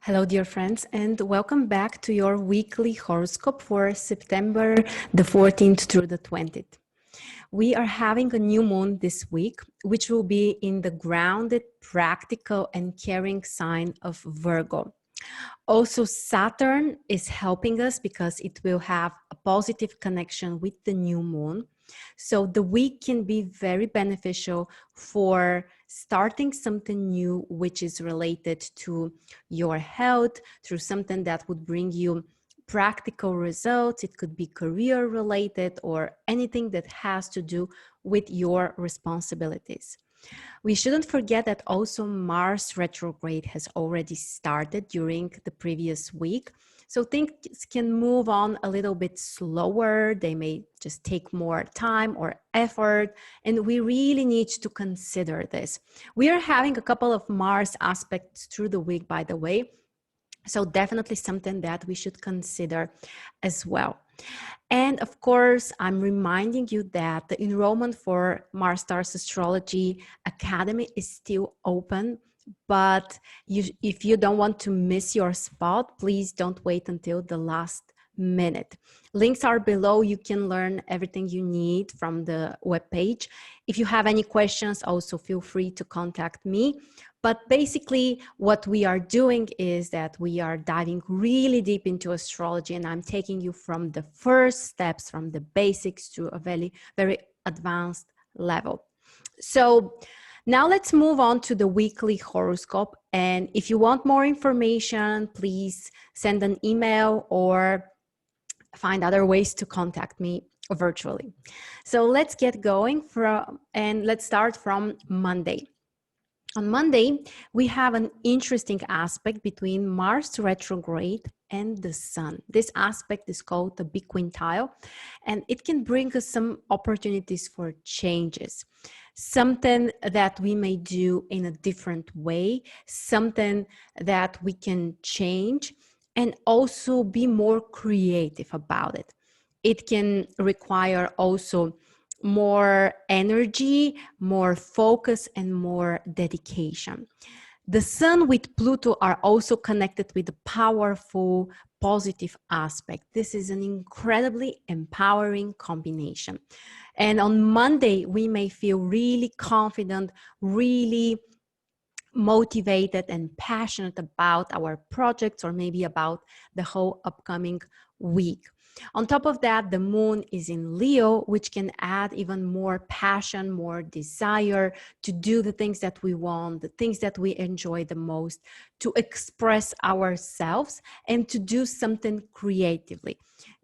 Hello, dear friends, and welcome back to your weekly horoscope for September the 14th through the 20th. We are having a new moon this week, which will be in the grounded, practical, and caring sign of Virgo. Also, Saturn is helping us because it will have a positive connection with the new moon. So the week can be very beneficial for starting something new, which is related to your health, through something that would bring you practical results. It could be career related or anything that has to do with your responsibilities. We shouldn't forget that also Mars retrograde has already started during the previous week. So things can move on a little bit slower. They may just take more time or effort. And we really need to consider this. We are having a couple of Mars aspects through the week, by the way. So definitely something that we should consider as well. And of course, I'm reminding you that the enrollment for Mars Stars Astrology Academy is still open. But if you don't want to miss your spot, please don't wait until the last minute. Links are below. You can learn everything you need from the webpage. If you have any questions, also feel free to contact me. But basically, what we are doing is that we are diving really deep into astrology, and I'm taking you from the first steps, from the basics to a very, very advanced level. So now let's move on to the weekly horoscope. And if you want more information, please send an email or find other ways to contact me virtually. So let's get going and let's start from Monday. On Monday, we have an interesting aspect between Mars retrograde and the Sun. This aspect is called the biquintile, and it can bring us some opportunities for changes. Something that we may do in a different way, something that we can change, and also be more creative about it. It can require also more energy, more focus, and more dedication. The Sun with Pluto are also connected with a powerful positive aspect. This is an incredibly empowering combination. And on Monday, we may feel really confident, really motivated and passionate about our projects, or maybe about the whole upcoming week. On top of that, the moon is in Leo, which can add even more passion, more desire to do the things that we want, the things that we enjoy the most, to express ourselves and to do something creatively.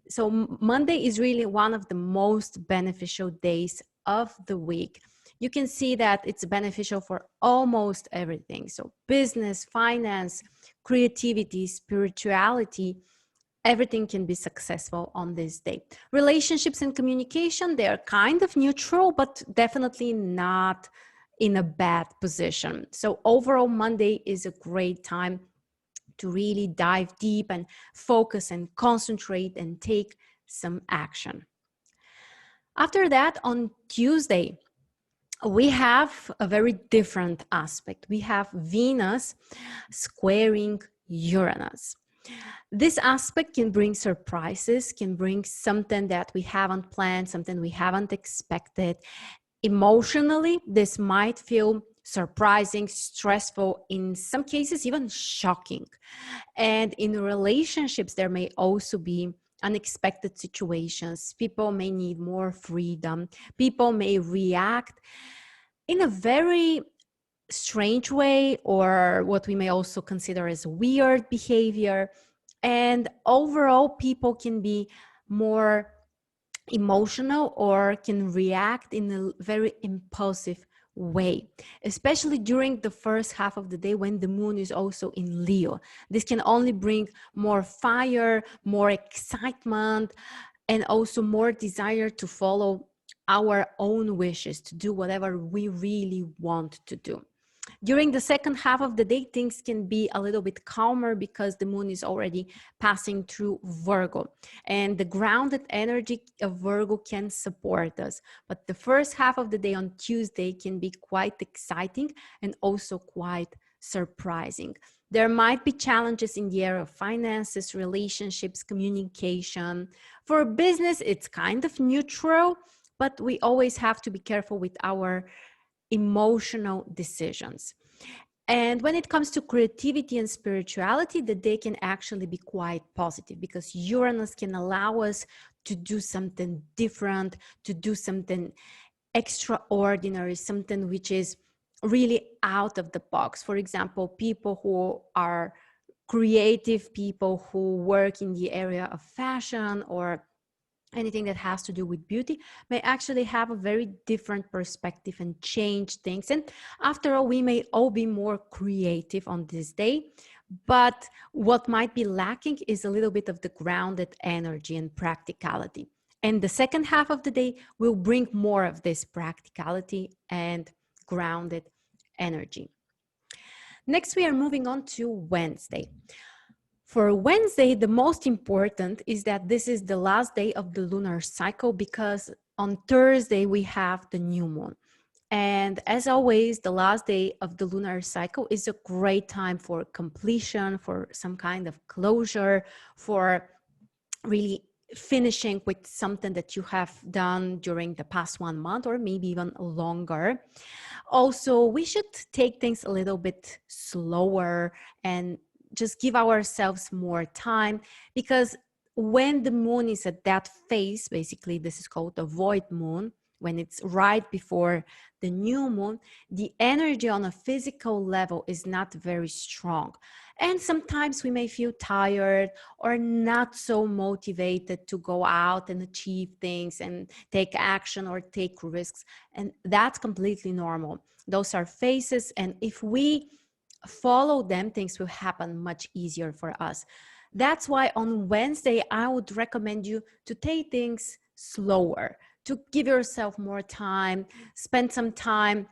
So Monday is really one of the most beneficial days of the week. You can see that it's beneficial for almost everything. So business, finance, creativity, spirituality, everything can be successful on this day. Relationships and communication, they're kind of neutral, but definitely not in a bad position. So overall, Monday is a great time to really dive deep and focus and concentrate and take some action. After that, on Tuesday, we have a very different aspect. We have Venus squaring Uranus. This aspect can bring surprises, can bring something that we haven't planned, something we haven't expected. Emotionally, this might feel surprising, stressful, in some cases even shocking. And in relationships, there may also be unexpected situations. People may need more freedom. People may react in a very strange way, or what we may also consider as weird behavior. And overall, people can be more emotional or can react in a very impulsive way, especially during the first half of the day when the moon is also in Leo. This can only bring more fire, more excitement, and also more desire to follow our own wishes, to do whatever we really want to do. During the second half of the day, things can be a little bit calmer because the moon is already passing through Virgo, and the grounded energy of Virgo can support us. But the first half of the day on Tuesday can be quite exciting and also quite surprising. There might be challenges in the area of finances, relationships, communication. For business, it's kind of neutral, but we always have to be careful with our emotional decisions. And when it comes to creativity and spirituality, the day can actually be quite positive because Uranus can allow us to do something different, to do something extraordinary, something which is really out of the box. For example, people who are creative, people who work in the area of fashion or anything that has to do with beauty may actually have a very different perspective and change things. And after all, we may all be more creative on this day, but what might be lacking is a little bit of the grounded energy and practicality. And the second half of the day will bring more of this practicality and grounded energy. Next, we are moving on to Wednesday. For Wednesday, the most important is that this is the last day of the lunar cycle because on Thursday we have the new moon. And as always, the last day of the lunar cycle is a great time for completion, for some kind of closure, for really finishing with something that you have done during the past 1 month or maybe even longer. Also, we should take things a little bit slower and just give ourselves more time, because when the moon is at that phase, basically this is called the void moon, when it's right before the new moon, the energy on a physical level is not very strong. And sometimes we may feel tired or not so motivated to go out and achieve things and take action or take risks. And that's completely normal. Those are phases. And if we follow them, things will happen much easier for us. That's why on Wednesday, I would recommend you to take things slower, to give yourself more time, spend some time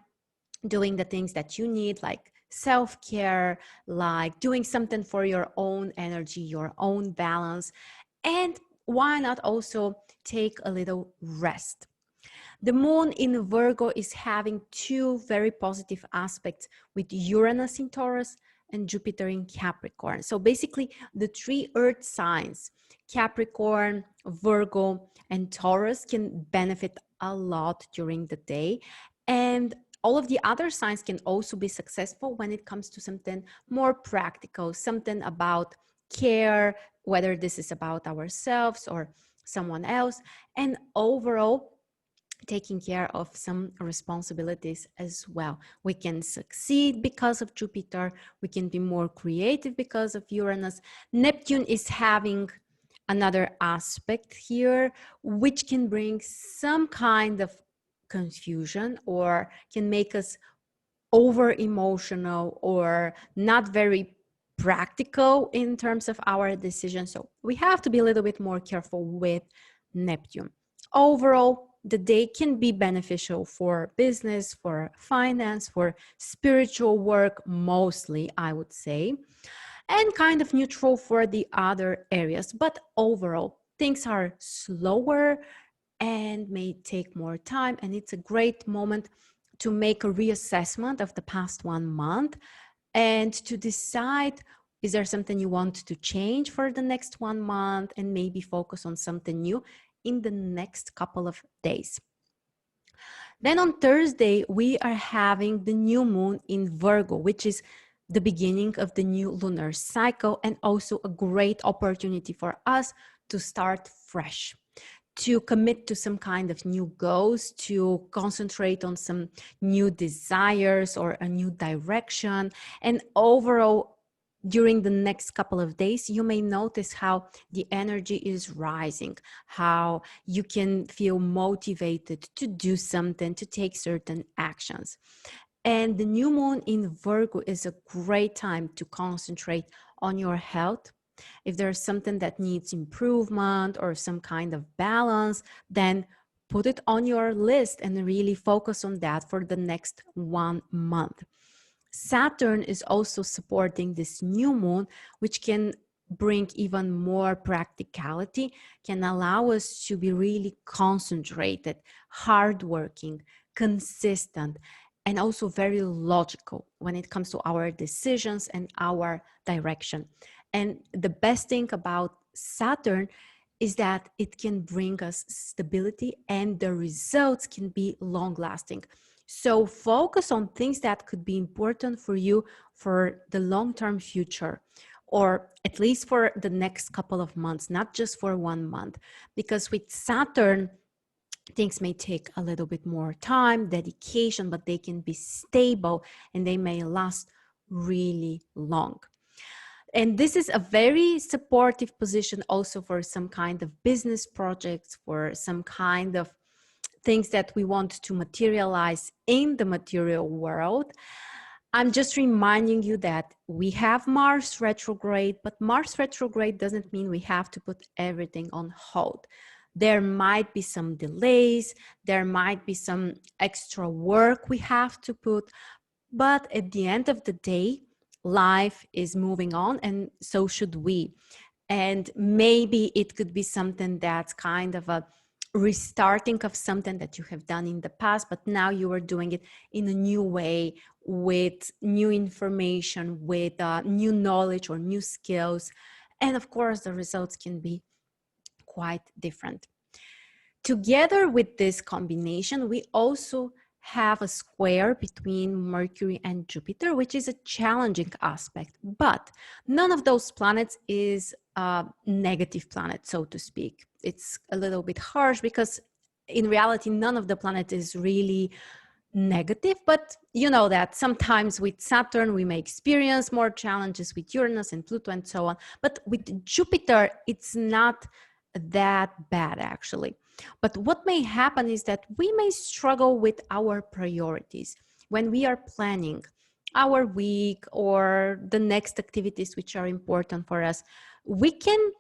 doing the things that you need, like self-care, like doing something for your own energy, your own balance, and why not also take a little rest. The moon in Virgo is having two very positive aspects with Uranus in Taurus and Jupiter in Capricorn. So basically the three earth signs, Capricorn, Virgo, and Taurus, can benefit a lot during the day. And all of the other signs can also be successful when it comes to something more practical, something about care, whether this is about ourselves or someone else, and overall taking care of some responsibilities as well. We can succeed because of Jupiter. We can be more creative because of Uranus. Neptune is having another aspect here, which can bring some kind of confusion or can make us over emotional or not very practical in terms of our decisions. So we have to be a little bit more careful with Neptune. Overall, the day can be beneficial for business, for finance, for spiritual work, mostly, I would say, and kind of neutral for the other areas. But overall, things are slower and may take more time. And it's a great moment to make a reassessment of the past 1 month and to decide, is there something you want to change for the next 1 month, and maybe focus on something new in the next couple of days. Then on Thursday, we are having the new moon in Virgo, which is the beginning of the new lunar cycle and also a great opportunity for us to start fresh, to commit to some kind of new goals, to concentrate on some new desires or a new direction. And overall, during the next couple of days, you may notice how the energy is rising, how you can feel motivated to do something, to take certain actions. And the new moon in Virgo is a great time to concentrate on your health. If there's something that needs improvement or some kind of balance, then put it on your list and really focus on that for the next 1 month. Saturn is also supporting this new moon, which can bring even more practicality, can allow us to be really concentrated, hardworking, consistent, and also very logical when it comes to our decisions and our direction. And the best thing about Saturn is that it can bring us stability and the results can be long lasting. So focus on things that could be important for you for the long-term future, or at least for the next couple of months, not just for 1 month. Because with Saturn, things may take a little bit more time, dedication, but they can be stable and they may last really long. And this is a very supportive position also for some kind of business projects, for some kind of things that we want to materialize in the material world. I'm just reminding you that we have Mars retrograde, but Mars retrograde doesn't mean we have to put everything on hold. There might be some delays, there might be some extra work we have to put, but at the end of the day, life is moving on and so should we. And maybe it could be something that's kind of a restarting of something that you have done in the past, but now you are doing it in a new way with new information, with new knowledge or new skills. And of course, the results can be quite different. Together with this combination, we also have a square between Mercury and Jupiter, which is a challenging aspect, but none of those planets is a negative planet, so to speak. It's a little bit harsh because in reality, none of the planets is really negative, but you know that sometimes with Saturn, we may experience more challenges with Uranus and Pluto and so on. But with Jupiter, it's not that bad actually. But what may happen is that we may struggle with our priorities when we are planning our week or the next activities which are important for us. We can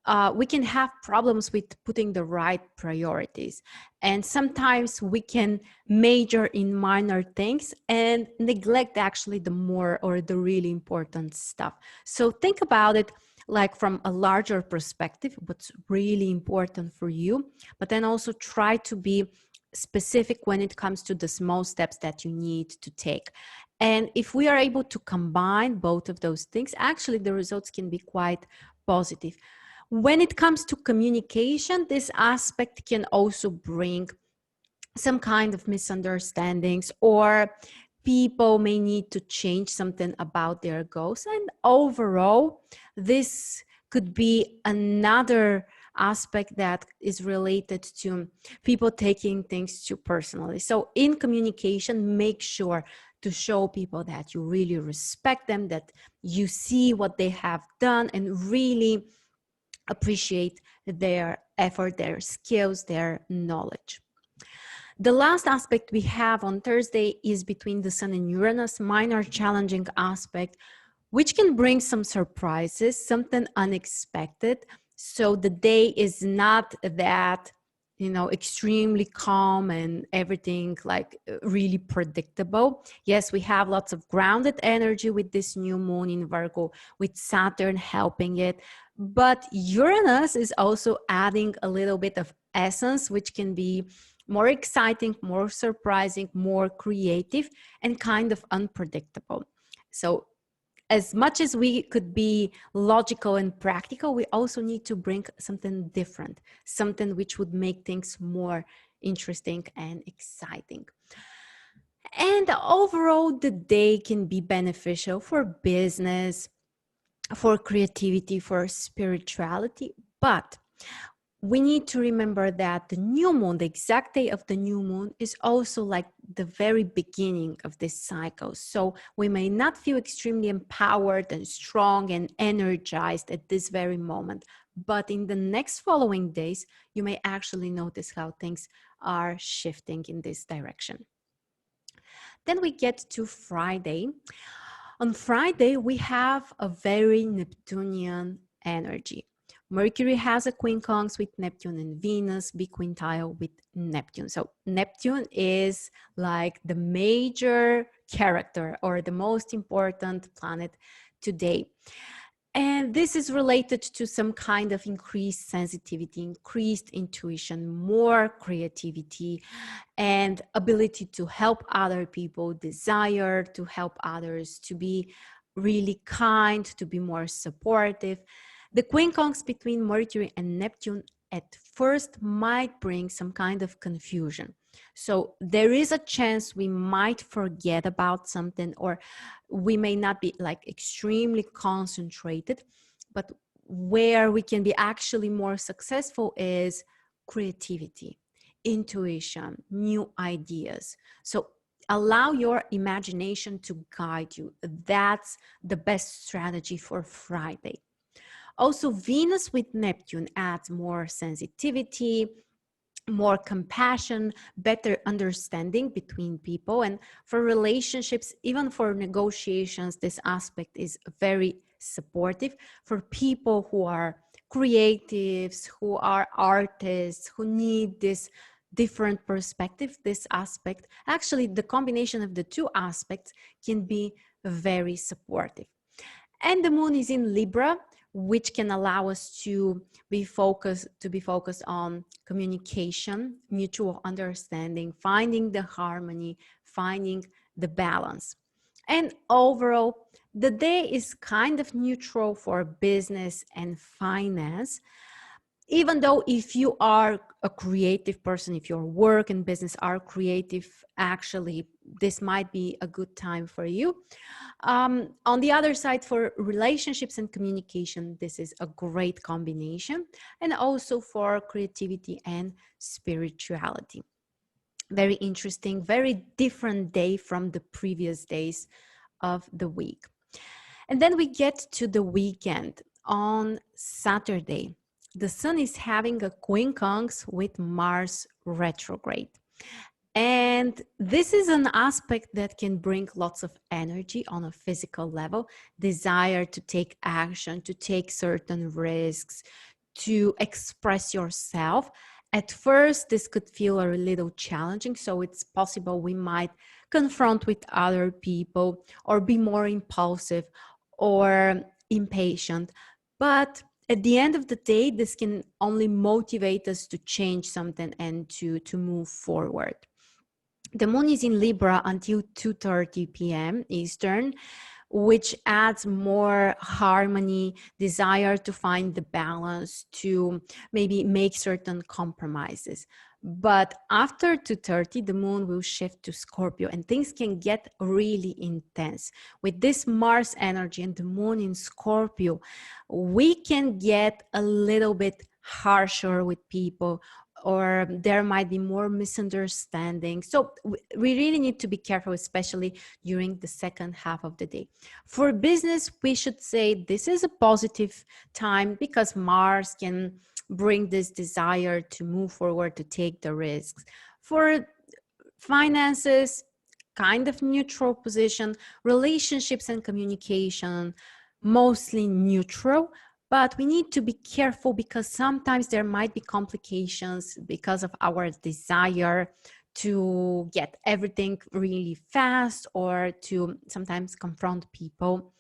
have problems with putting the right priorities. And sometimes we can major in minor things and neglect actually the more or the really important stuff. So think about it like from a larger perspective, what's really important for you, but then also try to be specific when it comes to the small steps that you need to take. And if we are able to combine both of those things, actually the results can be quite positive. When it comes to communication, this aspect can also bring some kind of misunderstandings, or people may need to change something about their goals. And overall, this could be another aspect that is related to people taking things too personally. So in communication, make sure to show people that you really respect them, that you see what they have done and really appreciate their effort, their skills, their knowledge. The last aspect we have on Thursday is between the Sun and Uranus, minor challenging aspect, which can bring some surprises, something unexpected. So the day is not that, extremely calm and everything like really predictable. Yes, we have lots of grounded energy with this new moon in Virgo, with Saturn helping it. But Uranus is also adding a little bit of essence, which can be more exciting, more surprising, more creative, and kind of unpredictable. So as much as we could be logical and practical, we also need to bring something different, something which would make things more interesting and exciting. And overall, the day can be beneficial for business, for creativity, for spirituality, but we need to remember that the new moon, the exact day of the new moon, is also like the very beginning of this cycle. So we may not feel extremely empowered and strong and energized at this very moment, but in the next following days, you may actually notice how things are shifting in this direction. Then we get to Friday. On Friday, we have a very Neptunian energy. Mercury has a quincunx with Neptune and Venus biquintile with Neptune. So Neptune is like the major character or the most important planet today. And this is related to some kind of increased sensitivity, increased intuition, more creativity, and ability to help other people, desire to help others, to be really kind, to be more supportive. The quincunx between Mercury and Neptune at first might bring some kind of confusion. So there is a chance we might forget about something, or we may not be like extremely concentrated, but where we can be actually more successful is creativity, intuition, new ideas. So allow your imagination to guide you. That's the best strategy for Friday. Also, Venus with Neptune adds more sensitivity, more compassion, better understanding between people. And for relationships, even for negotiations, this aspect is very supportive for people who are creatives, who are artists, who need this different perspective. This aspect, actually, the combination of the two aspects can be very supportive. And the moon is in Libra, which can allow us to be focused on communication, mutual understanding, finding the harmony, finding the balance. And overall, the day is kind of neutral for business and finance. Even though if you are a creative person, if your work and business are creative, actually, this might be a good time for you. On the other side, for relationships and communication, this is a great combination, and also for creativity and spirituality. Very interesting, very different day from the previous days of the week. And then we get to the weekend. On Saturday, the sun is having a quincunx with Mars retrograde. And this is an aspect that can bring lots of energy on a physical level, desire to take action, to take certain risks, to express yourself. At first, this could feel a little challenging, so it's possible we might confront with other people or be more impulsive or impatient. But at the end of the day, this can only motivate us to change something and to move forward. The moon is in Libra until 2:30 p.m. Eastern, which adds more harmony, desire to find the balance, to maybe make certain compromises. But after 2:30, the moon will shift to Scorpio and things can get really intense. With this Mars energy and the moon in Scorpio, we can get a little bit harsher with people, or there might be more misunderstanding. So we really need to be careful, especially during the second half of the day. For business, we should say this is a positive time because Mars can bring this desire to move forward, to take the risks. For finances, kind of neutral position. Relationships and communication, mostly neutral. But we need to be careful because sometimes there might be complications because of our desire to get everything really fast, or to sometimes confront people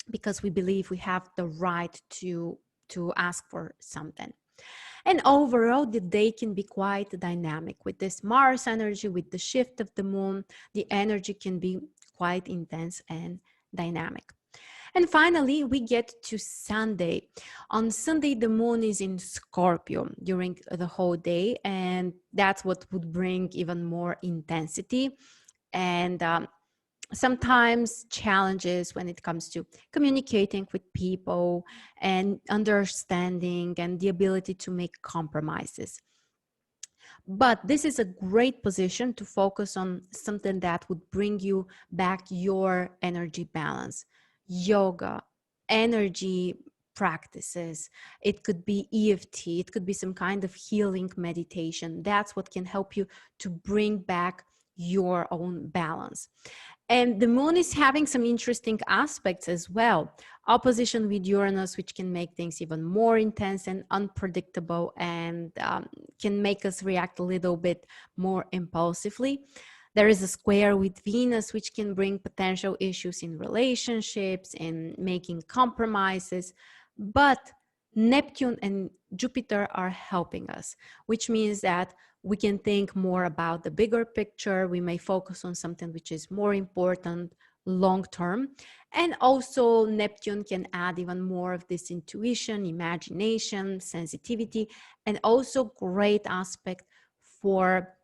because we believe we have the right to ask for something. And overall, the day can be quite dynamic. With this Mars energy, with the shift of the moon, the energy can be quite intense and dynamic. And finally, we get to Sunday. On Sunday, the moon is in Scorpio during the whole day, and that's what would bring even more intensity and sometimes challenges when it comes to communicating with people and understanding and the ability to make compromises. But this is a great position to focus on something that would bring you back your energy balance. Yoga, energy practices. It could be EFT. It could be some kind of healing meditation. That's what can help you to bring back your own balance. And the moon is having some interesting aspects as well. Opposition with Uranus, which can make things even more intense and unpredictable, and can make us react a little bit more impulsively. There is a square with Venus, which can bring potential issues in relationships and making compromises. But Neptune and Jupiter are helping us, which means that we can think more about the bigger picture. We may focus on something which is more important long term. And also Neptune can add even more of this intuition, imagination, sensitivity, and also great aspect for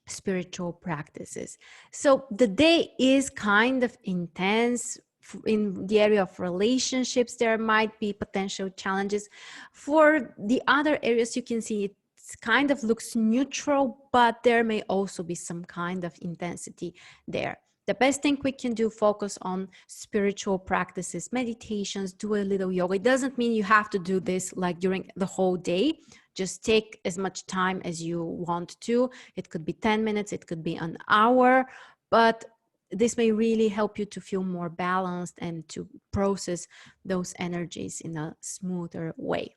spiritual practices. So the day is kind of intense. In the area of relationships, there might be potential challenges. For the other areas, you can see it kind of looks neutral, but there may also be some kind of intensity there. The best thing we can do, focus on spiritual practices, meditations, do a little yoga. It doesn't mean you have to do this like during the whole day. Just take as much time as you want to. It could be 10 minutes, it could be an hour, but this may really help you to feel more balanced and to process those energies in a smoother way.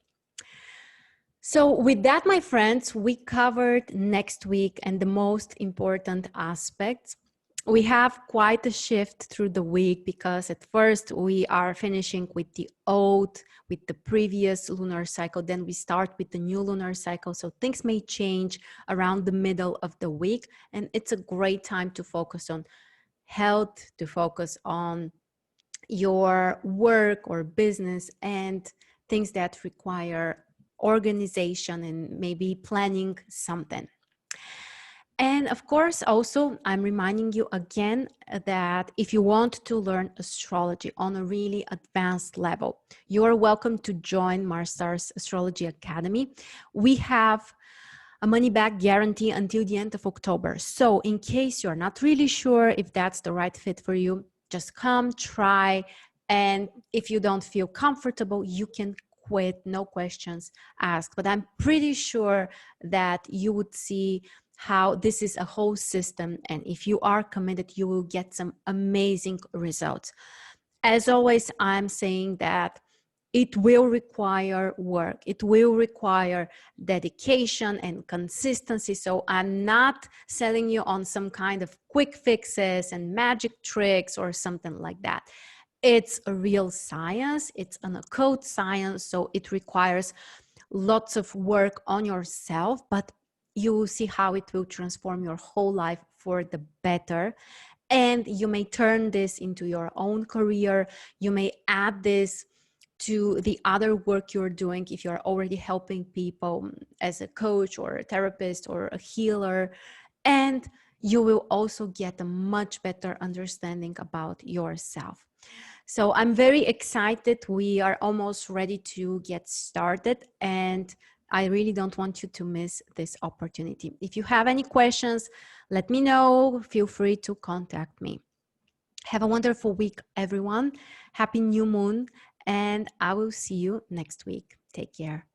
So with that, my friends, we covered next week and the most important aspects. We have quite a shift through the week because at first we are finishing with the old, with the previous lunar cycle. Then we start with the new lunar cycle. So things may change around the middle of the week. And it's a great time to focus on health, to focus on your work or business and things that require organization and maybe planning something. And of course, also, I'm reminding you again that if you want to learn astrology on a really advanced level, you are welcome to join Marstar's Astrology Academy. We have a money-back guarantee until the end of October. So in case you're not really sure if that's the right fit for you, just come, try, and if you don't feel comfortable, you can quit, no questions asked. But I'm pretty sure that you would see how this is a whole system, and if you are committed, you will get some amazing results. As always, I'm saying that it will require work. It will require dedication and consistency. So I'm not selling you on some kind of quick fixes and magic tricks or something like that. It's a real science. It's an occult science. So it requires lots of work on yourself, but you will see how it will transform your whole life for the better. And you may turn this into your own career. You may add this to the other work you're doing if you're already helping people as a coach or a therapist or a healer. And you will also get a much better understanding about yourself. So I'm very excited. We are almost ready to get started, and I really don't want you to miss this opportunity. If you have any questions, let me know. Feel free to contact me. Have a wonderful week, everyone. Happy new moon, and I will see you next week. Take care.